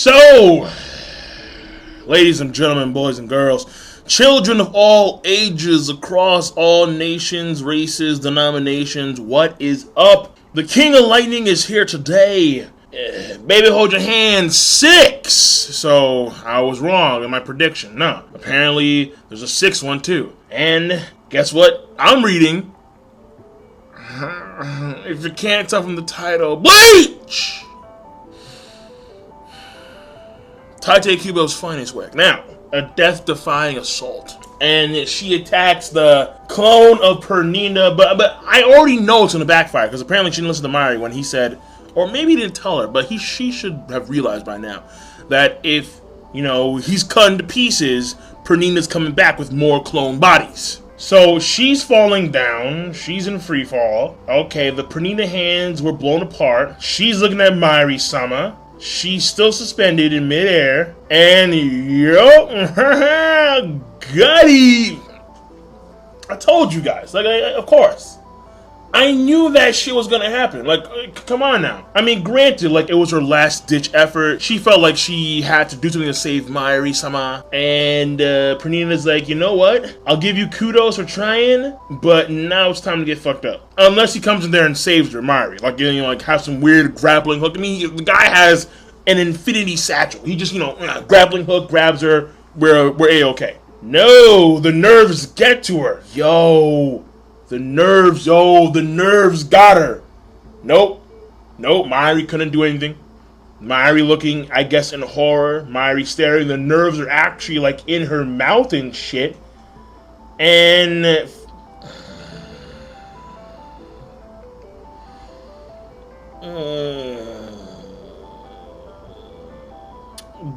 So, ladies and gentlemen, boys and girls, children of all ages across all nations, races, denominations, what is up? The King of Lightning is here today. Baby, hold your hand. 6. So I was wrong in my prediction. No, apparently there's a 6th one too. And guess what? I'm reading. If you can't tell from the title, Bleach! Tite Kubo's finest work. Now, a death-defying assault. And she attacks the clone of Pernida, but I already know it's going to backfire, because apparently she didn't listen to Mayuri when he said, or maybe he didn't tell her, but she should have realized by now, that if, he's cut into pieces, Pernida's coming back with more clone bodies. So she's falling down, she's in free fall. Okay, the Pernida hands were blown apart. She's looking at Mayuri-sama. She's still suspended in midair. And Gutty! I told you guys, of course. I knew that shit was gonna happen. Come on now. I mean, granted, it was her last-ditch effort. She felt like she had to do something to save Mayuri-sama. And Pernida's like, you know what? I'll give you kudos for trying, but now it's time to get fucked up. Unless he comes in there and saves her, Mayuri. Have some weird grappling hook. I mean, the guy has an infinity satchel. He just, grappling hook, grabs her. We're A-okay. No, the nerves get to her. The nerves got her. Nope, Mayuri couldn't do anything. Mayuri looking, I guess, in horror. Mayuri staring, the nerves are actually, in her mouth and shit. And...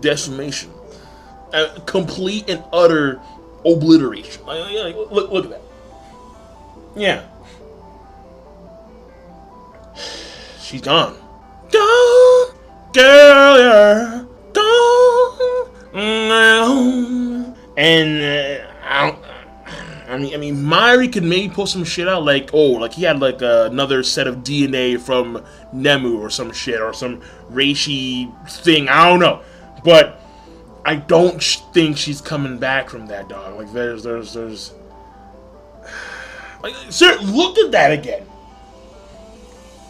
decimation. Complete and utter obliteration. Look at that. Yeah. She's gone. Gone, girl, you're gone. And I mean, Mayuri could maybe pull some shit out, he had another set of DNA from Nemu or some shit, or some reishi thing. I don't know, but I don't think she's coming back from that, dog. There's. Sir, look at that again.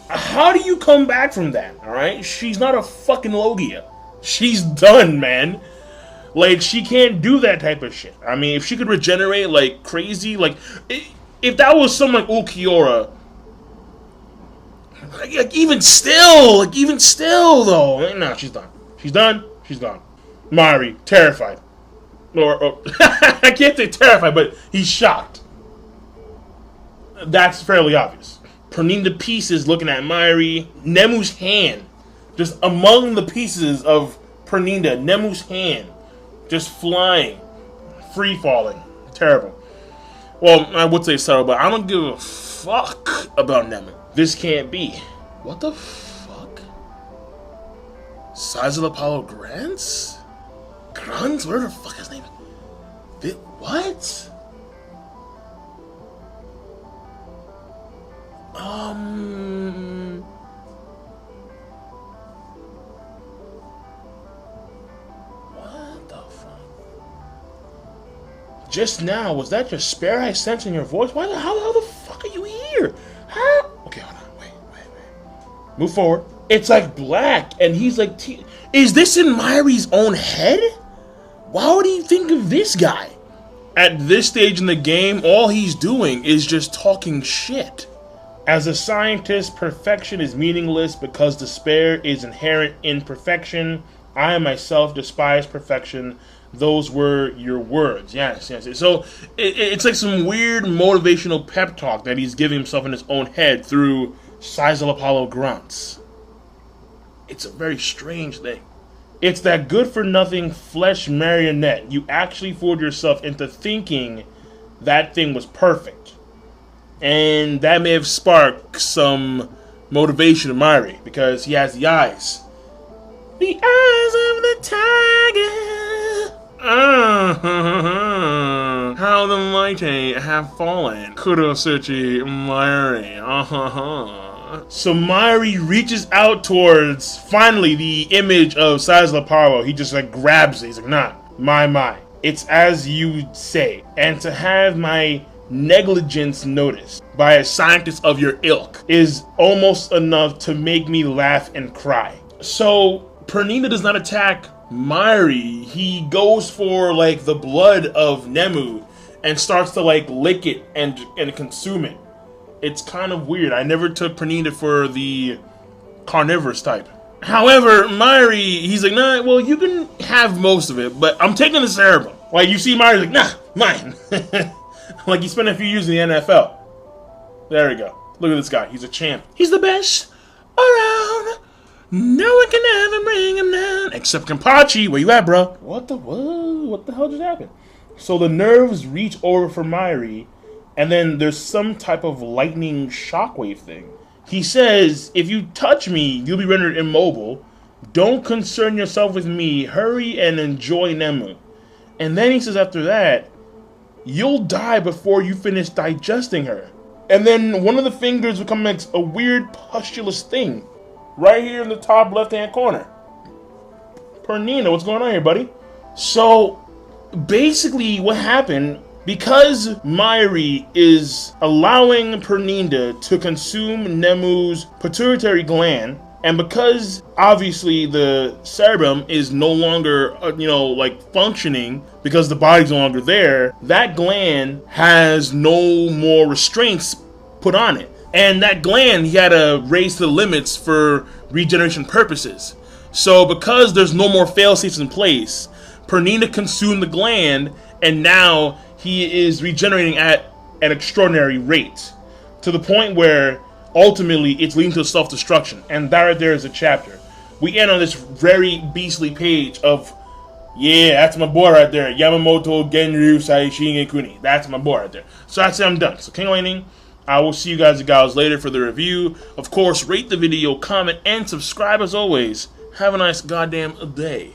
How do you come back from that, alright? She's not a fucking Logia. She's done, man. She can't do that type of shit. I mean, if she could regenerate like crazy, if that was someone like Ulquiorra, even still, though. No, she's done. She's done. She's gone. Mayuri, terrified. Or I can't say terrified, but he's shocked. That's fairly obvious. Pernida pieces looking at Mayuri. Nemu's hand, just among the pieces of Pernida, Nemu's hand, just flying, free falling. Terrible. Well, I would say subtle, but I don't give a fuck about Nemu. This can't be. What the fuck? Size of Apollo Grants? Grants? Whatever the fuck his name is. What? What the fuck? Just now, was that your spirit I sensed in your voice? How the fuck are you here? How? Okay, hold on, wait. Move forward. It's black, and he's is this in Mayuri's own head? Why would he think of this guy? At this stage in the game, all he's doing is just talking shit. As a scientist, perfection is meaningless because despair is inherent in perfection. I myself despise perfection. Those were your words. Yes. So it's like some weird motivational pep talk that he's giving himself in his own head through Sizel Apollo grunts. It's a very strange thing. It's that good-for-nothing flesh marionette. You actually fooled yourself into thinking that thing was perfect. And that may have sparked some motivation in Mayuri, because he has the eyes. The eyes of the tiger. How the mighty have fallen. Kurosuchi Mayuri. So Mayuri reaches out towards, finally, the image of Sazla Apollo. He just like grabs it. He's like, nah, my. It's as you say. And to have my negligence noticed by a scientist of your ilk is almost enough to make me laugh and cry. So Pernida does not attack Mayuri. He goes for like the blood of Nemu and starts to like lick it and consume it. It's kind of weird. I never took Pernida for the carnivorous type. However, Mayuri, he's like, nah, well, you can have most of it, but I'm taking the cerebrum. Like, you see Mayuri's like, nah, mine. Like, he spent a few years in the NFL. There we go. Look at this guy. He's a champ. He's the best around. No one can ever bring him down. Except Kenpachi. Where you at, bro? What the hell just happened? So the nerves reach over for Mayuri, and then there's some type of lightning shockwave thing. He says, if you touch me, you'll be rendered immobile. Don't concern yourself with me. Hurry and enjoy Nemu. And then he says after that, you'll die before you finish digesting her. And then one of the fingers becomes a weird pustulous thing. Right here in the top left-hand corner. Pernida, what's going on here, buddy? So, basically what happened, because Mayuri is allowing Pernida to consume Nemu's pituitary gland, and because obviously the cerebrum is no longer, like functioning because the body's no longer there, that gland has no more restraints put on it. And that gland, he had to raise to the limits for regeneration purposes. So because there's no more fail-safes in place, Pernida consumed the gland, and now he is regenerating at an extraordinary rate, to the point where ultimately it's leading to self-destruction. And that right there is a chapter. We end on this very beastly page of, yeah, that's my boy right there, Yamamoto Genryu Saishin Kuni. That's my boy right there. So that's it, I'm done. So KOL Gaming, I will see you guys and gals later for the review. Of course, rate the video, comment, and subscribe as always. Have a nice goddamn day.